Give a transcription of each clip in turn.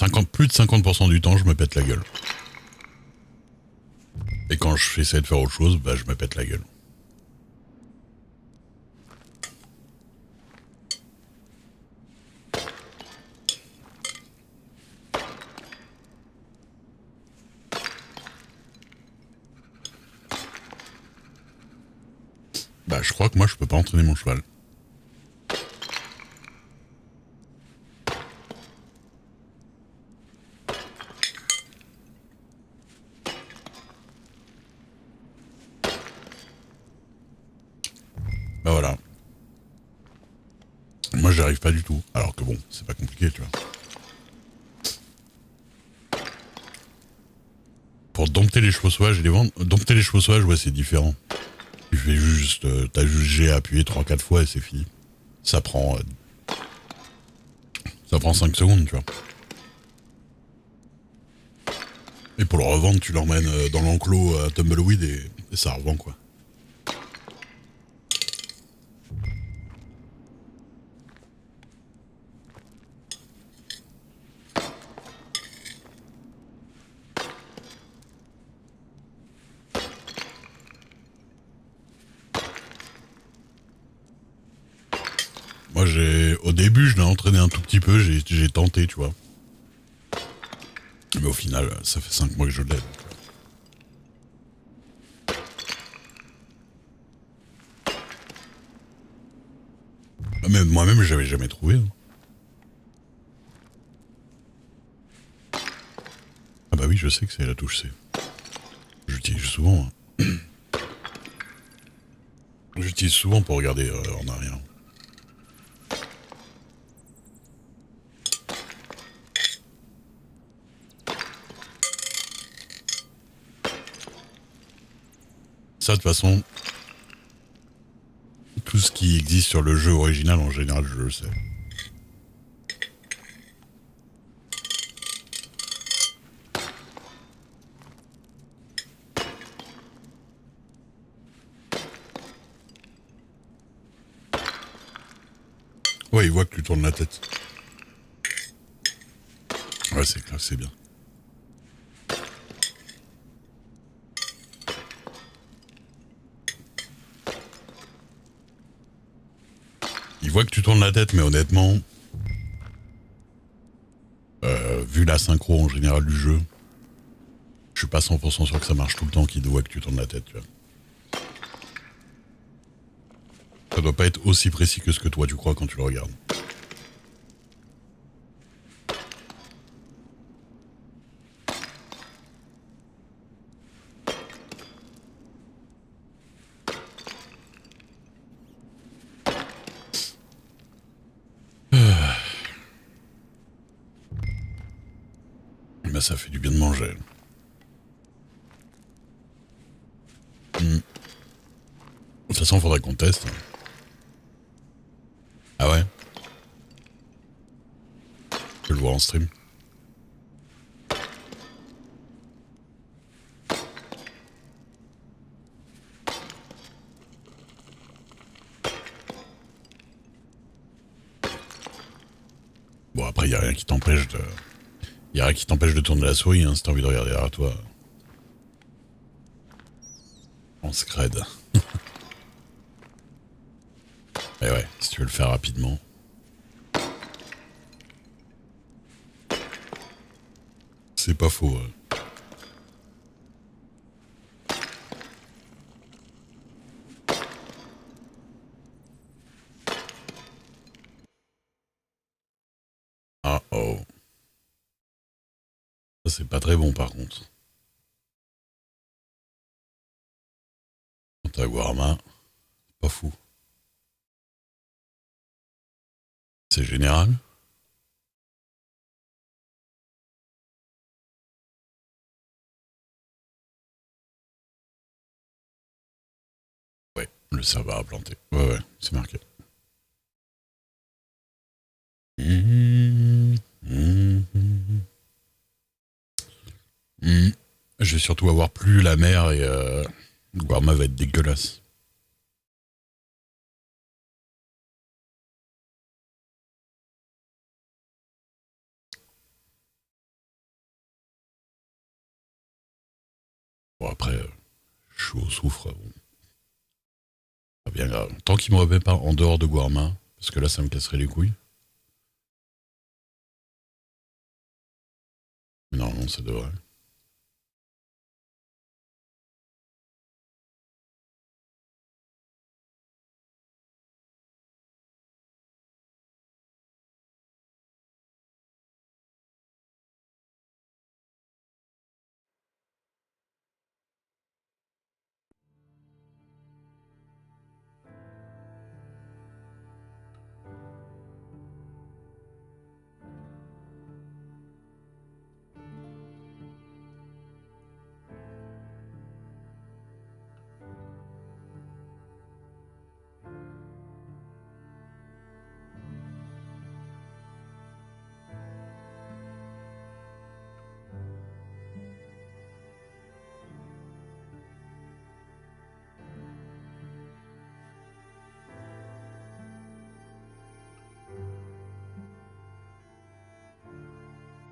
plus de 50% du temps, je me pète la gueule. Et quand j'essaie de faire autre chose, bah je me pète la gueule. Bah je crois que moi je peux pas entraîner mon cheval. Bah voilà. Moi j'y arrive pas du tout. Alors que bon, c'est pas compliqué, tu vois. Pour dompter les chevaux sauvages et les vendre, dompter les chevaux sauvages, ouais, c'est différent. Tu fais juste, t'as juste G à appuyer 3-4 fois et c'est fini. Ça prend 5 secondes, tu vois. Et pour le revendre, tu l'emmènes dans l'enclos à Tumbleweed et ça revend, quoi. Moi, au début, je l'ai entraîné un tout petit peu, j'ai tenté, tu vois. Mais au final, ça fait 5 mois que je l'ai. Mais moi-même, j'avais jamais trouvé. Hein. Ah bah oui, je sais que c'est la touche C. J'utilise souvent. Hein. J'utilise souvent pour regarder en arrière. Ça, de toute façon, tout ce qui existe sur le jeu original, en général, je le sais. Ouais, il voit que tu tournes la tête. Ouais, c'est clair, c'est bien. Il voit que tu tournes la tête, mais honnêtement, vu la synchro en général du jeu, je suis pas 100% sûr que ça marche tout le temps qu'il voit que tu tournes la tête, tu vois. Ça doit pas être aussi précis que ce que toi tu crois quand tu le regardes. Mais ça fait du bien de manger. De toute façon, faudrait qu'on teste. Ah ouais? Je peux le voir en stream. Bon, après, y a rien qui t'empêche de... Y a rien qui t'empêche de tourner la souris, hein, si t'as envie de regarder derrière toi. En scred. Et ouais, si tu veux le faire rapidement. C'est pas faux. Ah oh. Ça, c'est pas très bon, par contre. Quand t'as Guarma, pas fou. C'est général? Ouais, le serveur a planté. Ouais, ouais, c'est marqué. Je vais surtout avoir plus la mer et Guarma va être dégueulasse. Bon, après, je suis au soufre. Bon, pas bien grave. Tant qu'il me remet pas en dehors de Guarma, parce que là, ça me casserait les couilles. Mais normalement, ça devrait.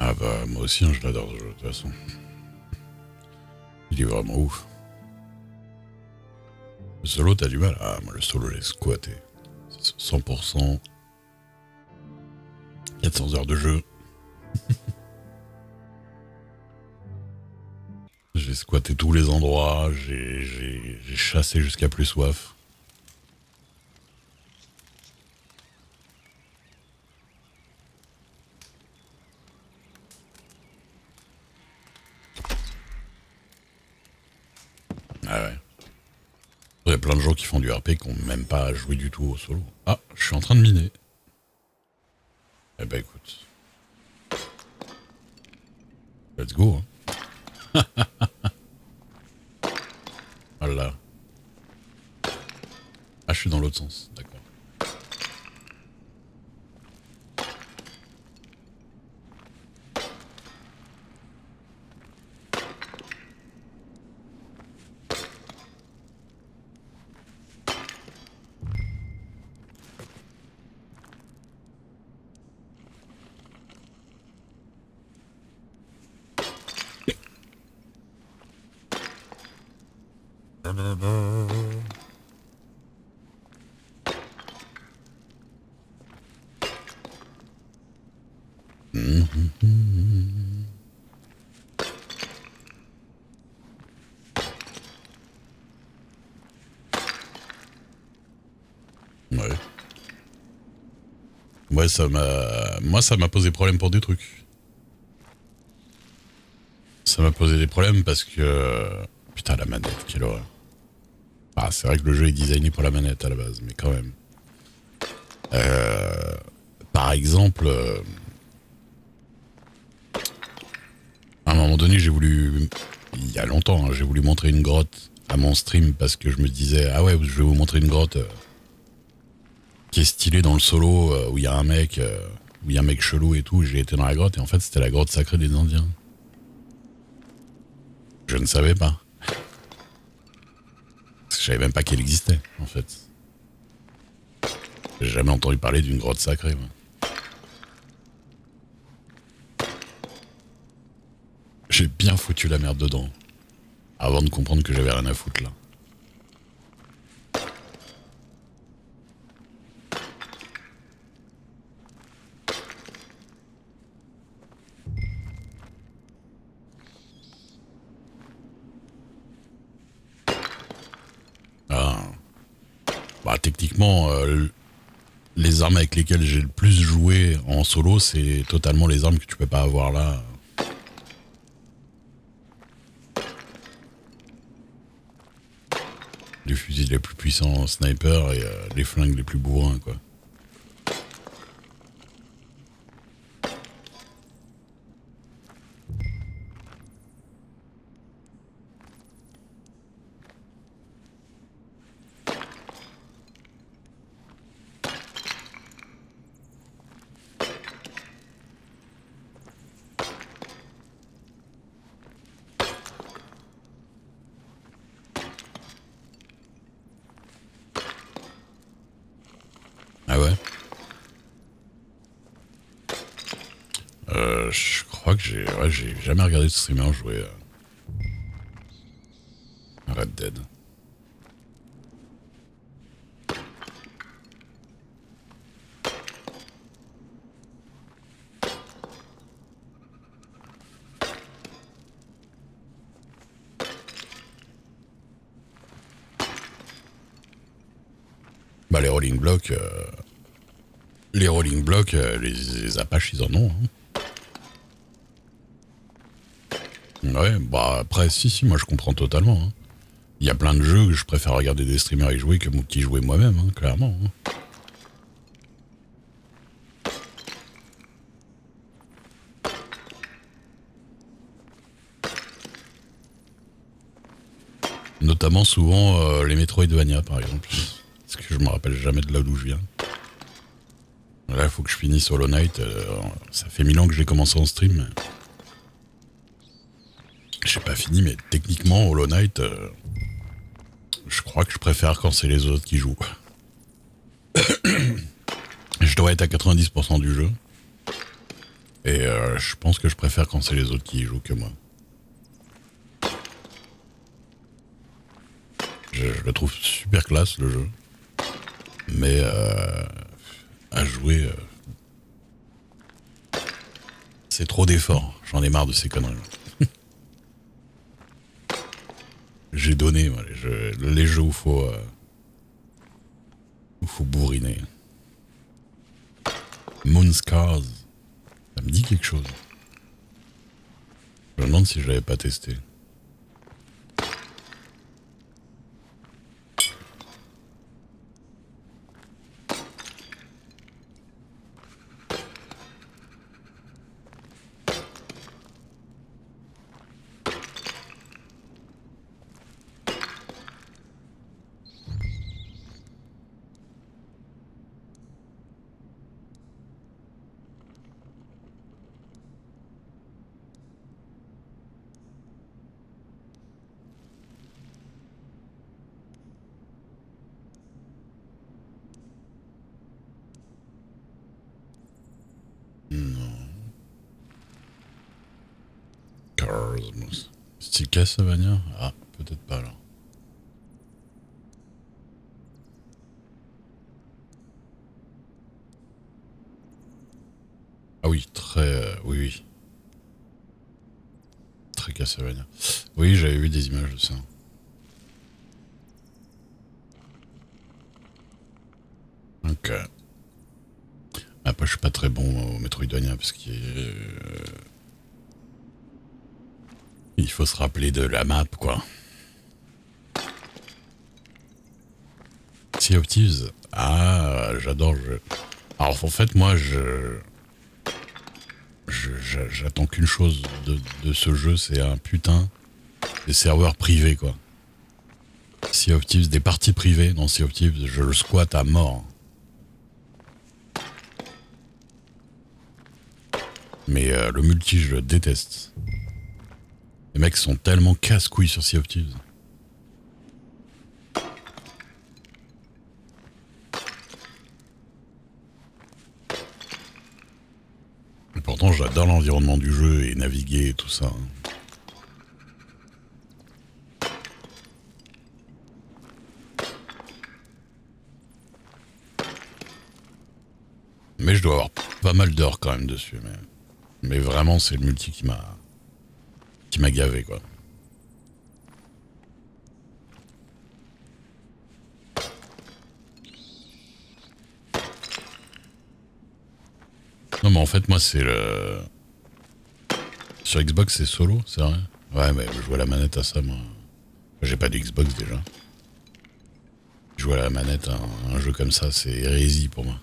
Ah bah, moi aussi, hein, je l'adore ce jeu, de toute façon. Il est vraiment ouf. Le solo, t'as du mal. Ah, moi, le solo, laisse squatter. 100%. 400 heures de jeu. J'ai squatté tous les endroits. J'ai chassé jusqu'à plus soif. Ah ouais. Il y a plein de gens qui font du RP qui n'ont même pas joué du tout au solo. Ah, je suis en train de miner. Eh ben écoute. Let's go. Hein. Voilà. Ah, je suis dans l'autre sens. D'accord. Ouais. Ouais, moi, ça m'a posé problème pour des trucs. Ça m'a posé des problèmes parce que... Putain, la manette, quelle horreur. Ah, c'est vrai que le jeu est designé pour la manette à la base, mais quand même. Euh, Par exemple, à un moment donné, j'ai voulu... Il y a longtemps, hein, j'ai voulu montrer une grotte à mon stream parce que je me disais, ah ouais, je vais vous montrer une grotte qui est stylée dans le solo, où il y a un mec... où il y a un mec chelou et tout. J'ai été dans la grotte et en fait, c'était la grotte sacrée des Indiens. Je ne savais pas. Je savais même pas qu'elle existait, en fait. J'ai jamais entendu parler d'une grotte sacrée. Moi. J'ai bien foutu la merde dedans. Avant de comprendre que j'avais rien à foutre là. Ah. Bah, techniquement, les armes avec lesquelles j'ai le plus joué en solo, c'est totalement les armes que tu peux pas avoir là. Les fusils les plus puissants en sniper et les flingues les plus bourrins, quoi. Ah ouais. Je crois que j'ai jamais regardé ce streamer jouer. Red Dead. Bah les rolling blocks, les Apaches ils en ont. Hein. Ouais, bah après si, moi je comprends totalement. Hein. Il y a plein de jeux que je préfère regarder des streamers y jouer que qu'y jouer moi-même, hein, clairement. Hein. Notamment souvent les Metroidvania par exemple. Parce que je me rappelle jamais de là d'où je viens. Là, il faut que je finisse Hollow Knight. Ça fait 1000 ans que j'ai commencé en stream. J'ai pas fini, mais techniquement, Hollow Knight, je crois que je préfère quand c'est les autres qui jouent. Je dois être à 90% du jeu. Et je pense que je préfère quand c'est les autres qui y jouent que moi. Je le trouve super classe, le jeu. Mais à jouer, c'est trop d'efforts. J'en ai marre de ces conneries. J'ai donné moi, les jeux où faut bourriner. Moonscars, ça me dit quelque chose. Je me demande si je l'avais pas testé. Style Castlevania? Ah, peut-être pas alors. Ah oui, très... oui. Très Castlevania. Oui, j'avais vu des images de ça. Ok. Après, je suis pas très bon au Metroidvania parce qu'il il faut se rappeler de la map, quoi. Sea of Thieves. Ah, j'adore le jeu. Alors, en fait, moi, j'attends qu'une chose de ce jeu, c'est un putain de serveur privé, quoi. Sea of Thieves, des parties privées dans Sea of Thieves, je le squatte à mort. Mais le multi, je le déteste. Les mecs sont tellement casse-couilles sur Sea of Thieves. Et pourtant, j'adore l'environnement du jeu et naviguer et tout ça. Mais je dois avoir pas mal d'heures quand même dessus. Mais vraiment, c'est le multi qui m'a gavé, quoi. Non, mais en fait, moi, c'est le... Sur Xbox, c'est solo, c'est vrai? Ouais, mais je joue à la manette à ça, moi. J'ai pas de Xbox, déjà. Jouer à la manette à un jeu comme ça, c'est hérésie pour moi.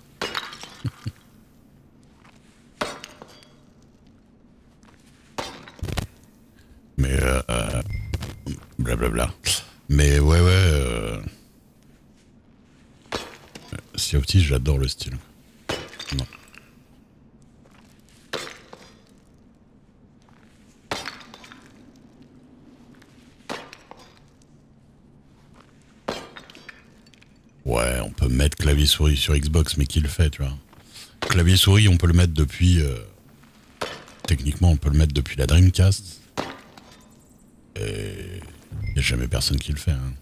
Mais blablabla. Mais ouais. Sea of Thieves, j'adore le style. Non. Ouais, on peut mettre clavier-souris sur Xbox, mais qui le fait, tu vois? Clavier-souris, on peut le mettre depuis... techniquement, on peut le mettre depuis la Dreamcast. Et Y a jamais personne qui le fait. Hein.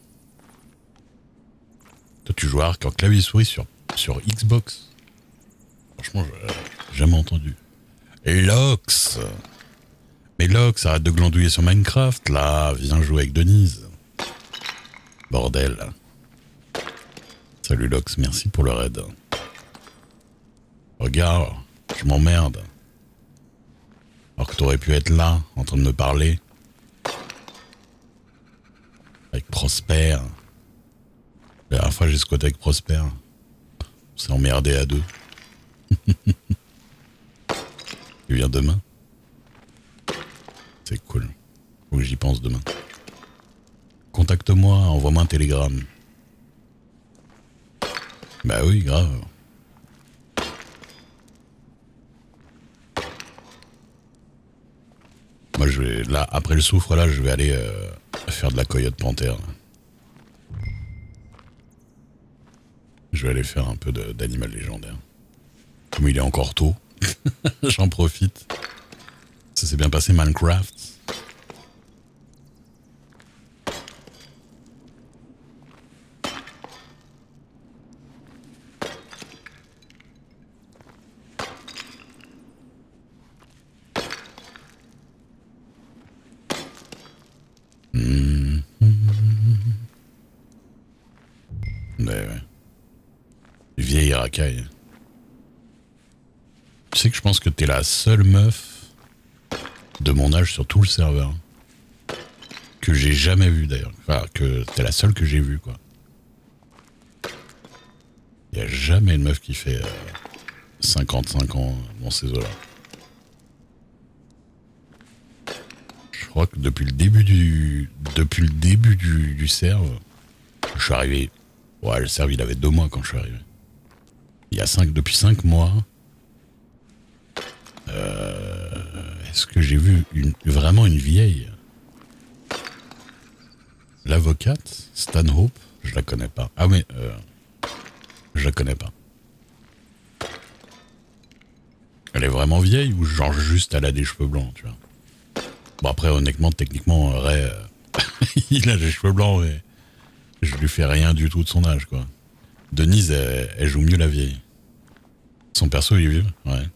Toi, tu joues à Arc en clavier souris sur Xbox. Franchement, j'ai jamais entendu. Et Lox. Mais Lox, arrête de glandouiller sur Minecraft, là. Viens jouer avec Denise. Bordel. Salut Lox, merci pour le raid. Regarde, je m'emmerde. Alors que t'aurais pu être là, en train de me parler. Avec Prosper. La dernière fois, j'ai squatté avec Prosper. On s'est emmerdé à deux. Tu viens demain? C'est cool. Faut que j'y pense demain. Contacte-moi, envoie-moi un télégramme. Bah oui, grave. Moi, je vais là, après le soufre, là, je vais aller faire de la coyote panthère. Je vais aller faire un peu d'animal légendaire. Comme il est encore tôt, j'en profite. Ça s'est bien passé Minecraft. Ouais. Vieille racaille. Tu sais que je pense que t'es la seule meuf de mon âge sur tout le serveur. Que j'ai jamais vue d'ailleurs. Enfin, que t'es la seule que j'ai vue, quoi. Y a jamais une meuf qui fait 55 ans dans ces eaux-là. Je crois que depuis le début du serve, je suis arrivé. Ouais, le serve, il avait 2 mois quand je suis arrivé. Depuis 5 mois, est-ce que j'ai vu vraiment une vieille? L'avocate, Stanhope, je la connais pas. Ah mais, je la connais pas. Elle est vraiment vieille ou genre juste elle a des cheveux blancs, tu vois? Bon après, honnêtement, techniquement, Ray, il a des cheveux blancs, mais je lui fais rien du tout de son âge, quoi. Denise, elle joue mieux la vieille. Son perso, il est vieux, ouais.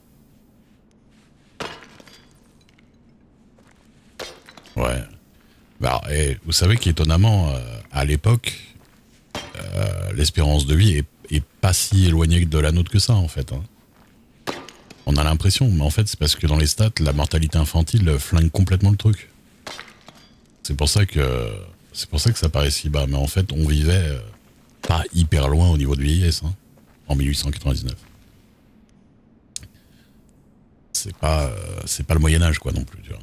Ouais. Bah, et vous savez qu'étonnamment, à l'époque, l'espérance de vie est pas si éloignée de la nôtre que ça, en fait. Hein. On a l'impression, mais en fait, c'est parce que dans les stats, la mortalité infantile flingue complètement le truc. C'est pour ça que ça paraît si bas. Mais en fait, on vivait pas hyper loin au niveau de vieillesse, hein, en 1899. C'est pas le Moyen-Âge, quoi, non plus, tu vois.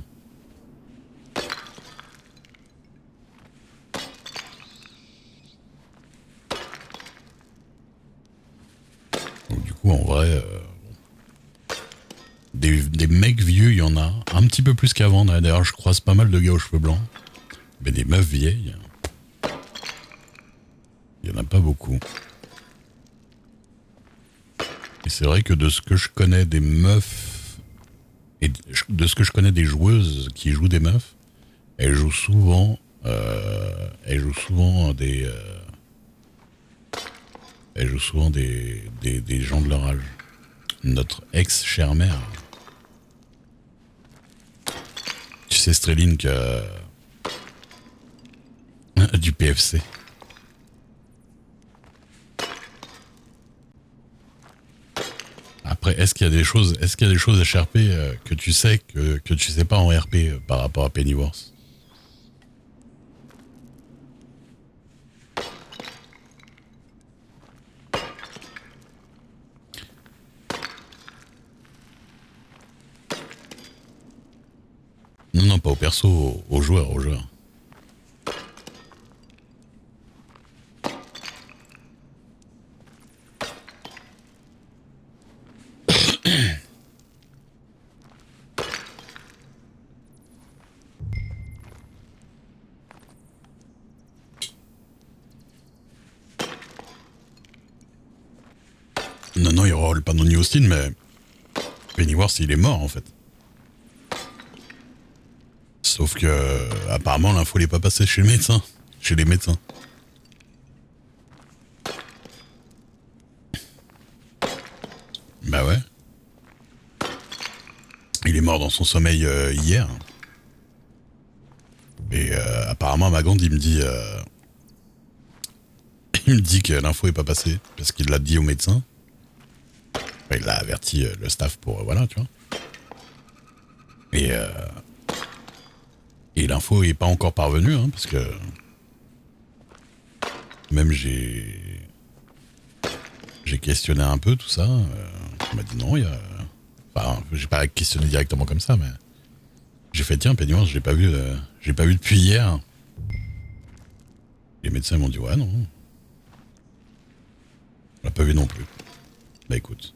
Donc, du coup, en vrai, des mecs vieux, il y en a un petit peu plus qu'avant. D'ailleurs, je croise pas mal de gars aux cheveux blancs. Mais des meufs vieilles, il y en a pas beaucoup. Et c'est vrai que de ce que je connais des meufs, et de ce que je connais des joueuses qui jouent des meufs, elles jouent souvent des... elles jouent souvent des gens de leur âge. Notre ex-chère mère. Tu sais, Strelink du PFC. Après, est-ce qu'il y a des choses HRP que tu sais que tu sais pas en RP par rapport à Pennyworth? Non, pas au perso, aux joueurs, Non, il rôle pas Noni Austin, mais Pennyworth, il est mort, en fait. Sauf que apparemment l'info n'est pas passée chez le médecin. Chez les médecins. Bah ouais. Il est mort dans son sommeil hier. Et apparemment Magand il me dit que l'info est pas passée parce qu'il l'a dit au médecin. Enfin, il a averti le staff pour voilà, tu vois. Et l'info est pas encore parvenue hein, parce que même j'ai questionné un peu tout ça. On m'a dit non, il y a. Enfin, j'ai pas questionné directement comme ça, mais j'ai fait tiens, pénible, j'ai pas vu depuis hier. Les médecins m'ont dit ouais non, on l'a pas vu non plus. Bah écoute.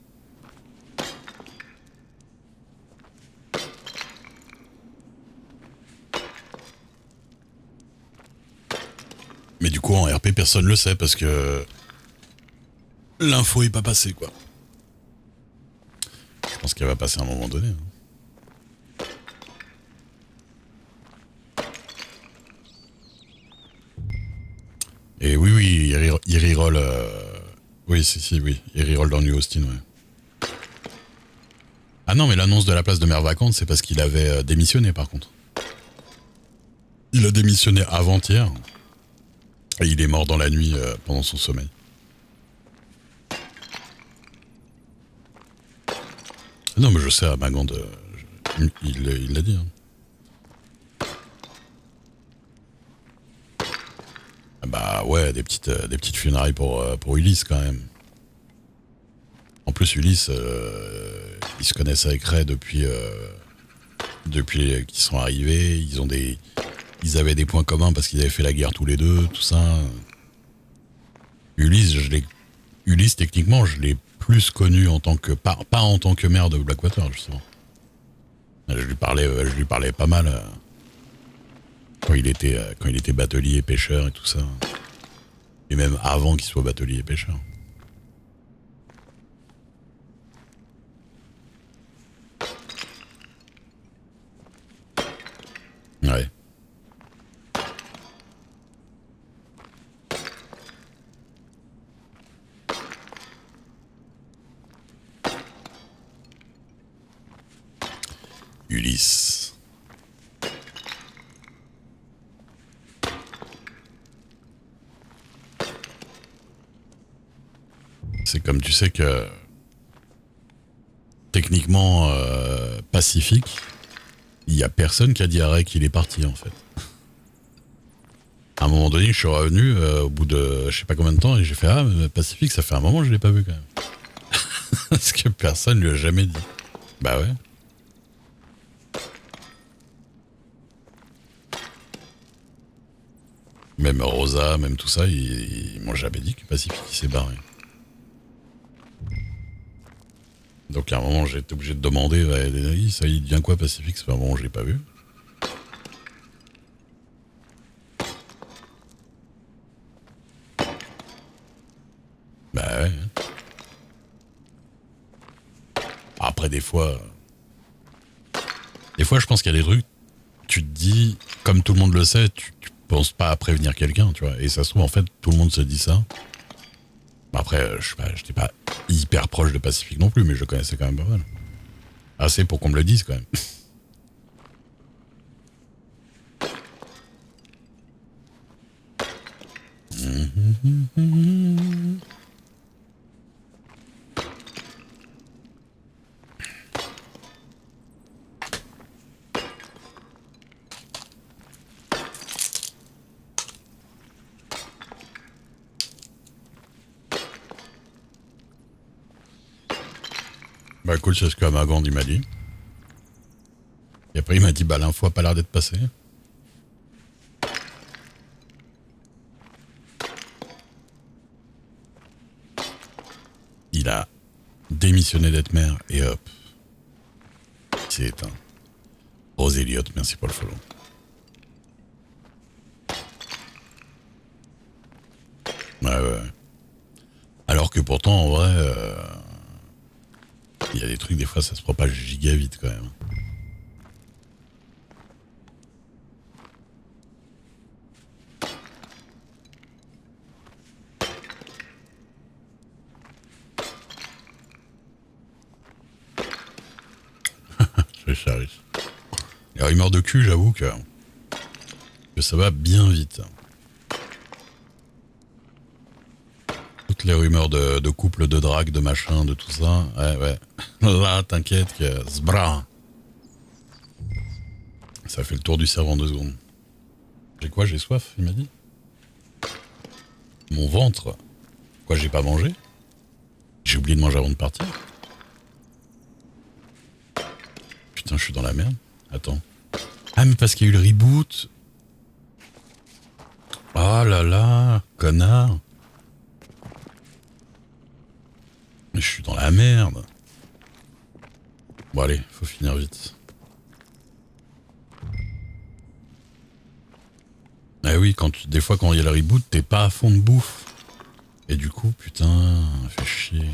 Mais du coup en RP personne le sait parce que l'info est pas passée quoi. Je pense qu'elle va passer à un moment donné. Hein. Et oui, il reroll. Oui, oui, il reroll dans New Austin, ouais. Ah non, mais l'annonce de la place de maire vacante, c'est parce qu'il avait démissionné par contre. Il a démissionné avant-hier. Et il est mort dans la nuit pendant son sommeil. Non, mais je sais, à Magand, il l'a dit. Hein. Bah ouais, des petites funérailles pour Ulysse quand même. En plus, Ulysse, ils se connaissent avec Ray depuis qu'ils sont arrivés. Ils avaient des points communs parce qu'ils avaient fait la guerre tous les deux, tout ça. Ulysse, techniquement, je l'ai plus connu en tant que pas en tant que maire de Blackwater justement. Je lui parlais pas mal quand il était batelier et pêcheur et tout ça. Et même avant qu'il soit batelier et pêcheur. Ouais. Ulysse. C'est comme tu sais que techniquement Pacifique, il y a personne qui a dit à Ray qu'il est parti en fait. À un moment donné, je suis revenu au bout de je sais pas combien de temps et j'ai fait ah Pacifique, ça fait un moment que je l'ai pas vu quand même. Parce que personne lui a jamais dit. Bah ouais. Même Rosa, même tout ça, ils m'ont jamais dit que Pacifique s'est barré. Donc à un moment, j'ai été obligé de demander, ouais, ça il devient quoi Pacifique? Ça fait un moment que je l'ai pas vu. Bah ouais. Après des fois je pense qu'il y a des trucs, tu te dis, comme tout le monde le sait, tu penses pas à prévenir quelqu'un, tu vois. Et ça se trouve, en fait, tout le monde se dit ça. Après, j'étais pas hyper proche de Pacifique non plus, mais je le connaissais quand même pas mal. Assez pour qu'on me le dise quand même. Bah cool, c'est ce que Amagand il m'a dit. Et après il m'a dit bah l'info a pas l'air d'être passée. Il a démissionné d'être maire et hop. Il s'est éteint. Rose Elliott, merci pour le follow. Ouais. Alors que pourtant en vrai il y a des trucs, des fois, ça se propage giga vite quand même. Richard. Les rumeurs de cul, j'avoue que ça va bien vite. Toutes les rumeurs de couple, de drague, de machin, de tout ça. Ouais. Là, t'inquiète que zbra. Ça fait le tour du cerveau en 2 secondes. J'ai quoi? J'ai soif, il m'a dit. Mon ventre. Quoi, j'ai pas mangé? J'ai oublié de manger avant de partir. Putain, je suis dans la merde. Attends. Ah, mais parce qu'il y a eu le reboot. Oh là là, connard. Mais je suis dans la merde. Bon allez, faut finir vite. Ah oui, des fois quand il y a le reboot, t'es pas à fond de bouffe. Et du coup, putain, fait chier.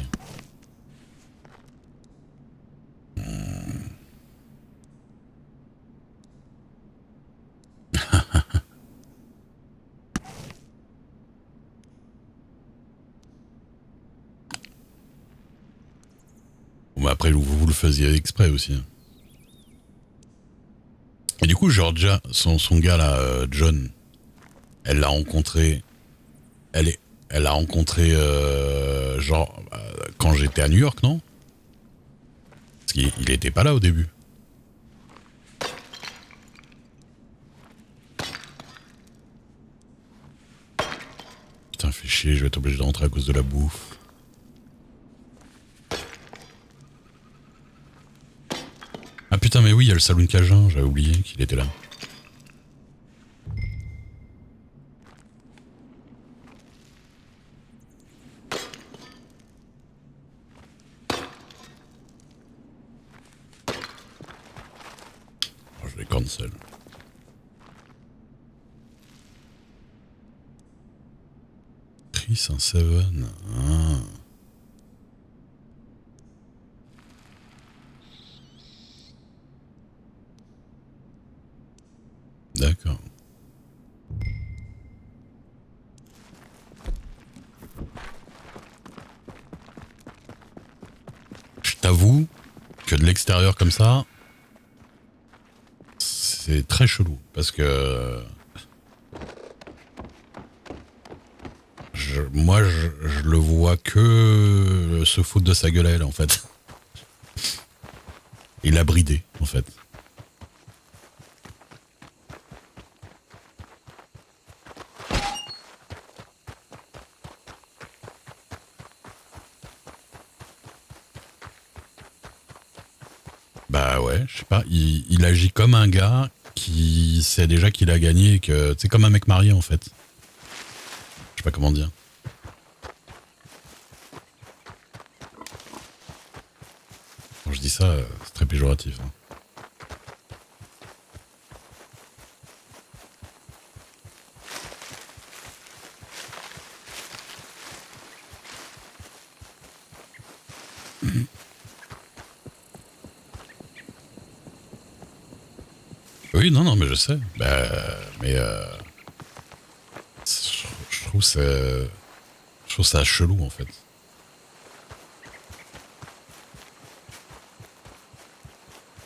Bon, bah après, vous le faisiez exprès aussi. Hein. Et du coup, Georgia, son gars là, John, elle l'a rencontré. Elle l'a rencontré genre quand j'étais à New York, non? Parce qu'il était pas là au début. Putain, fait chier, je vais être obligé de rentrer à cause de la bouffe. Ah putain, mais oui, il y a le saloon Cajun, j'avais oublié qu'il était là. Oh, je vais cancel. Chris, un Seven. Ah. D'accord. Je t'avoue que de l'extérieur comme ça, c'est très chelou. Parce que... moi, je le vois que se foutre de sa gueule à elle, en fait. Il a bridé, en fait. Bah ouais, je sais pas, il agit comme un gars qui sait déjà qu'il a gagné et que... C'est comme un mec marié, en fait. Je sais pas comment dire. Quand je dis ça, c'est très péjoratif. Hein. Oui, non, mais je sais. Bah, mais je trouve ça chelou en fait.